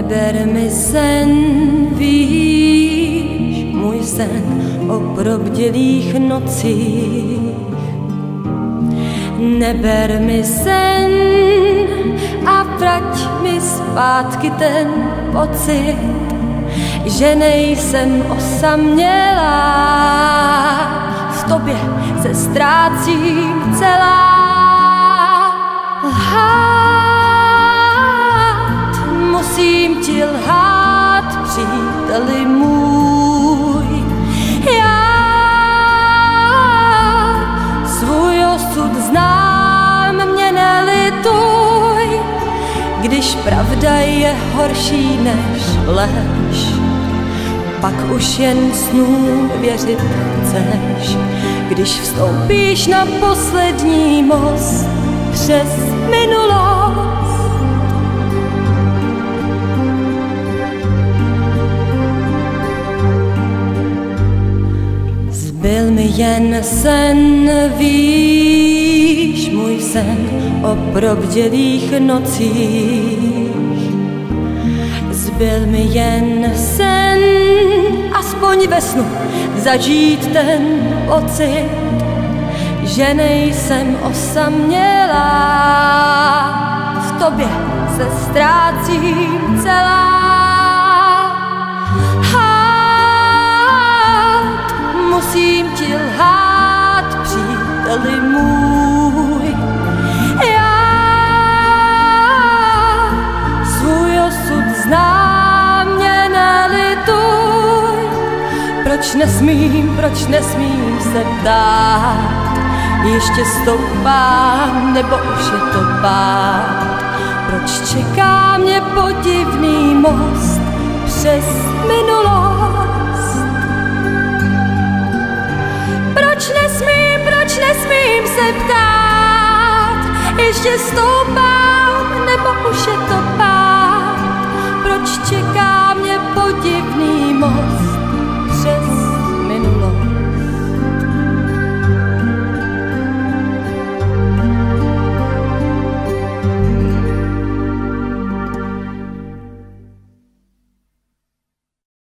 Neber mi sen, víš, můj sen o probdělých nocích. Neber mi sen a vrať mi zpátky ten pocit, že nejsem osamělá, v tobě se ztrácím celá. Musím ti lhát, příteli můj. Já svůj osud znám, mě nelituj, když pravda je horší než lež, pak už jen snům věřit chceš, když vstoupíš na poslední most přes minulost. Zbyl mi jen sen, víš, můj sen o probdělých nocích. Zbyl mi jen sen, aspoň ve snu zažít ten pocit, že nejsem osamělá, v tobě se ztrácím celá. Musím ti lhát, příteli můj. Já svůj osud znám, mě nelituj. Proč nesmím se ptát, ještě stoupám, nebo už je to pád? Proč čeká mě podivný most přes minulost? Proč nesmím se ptát, ještě stoupám, nebo už je to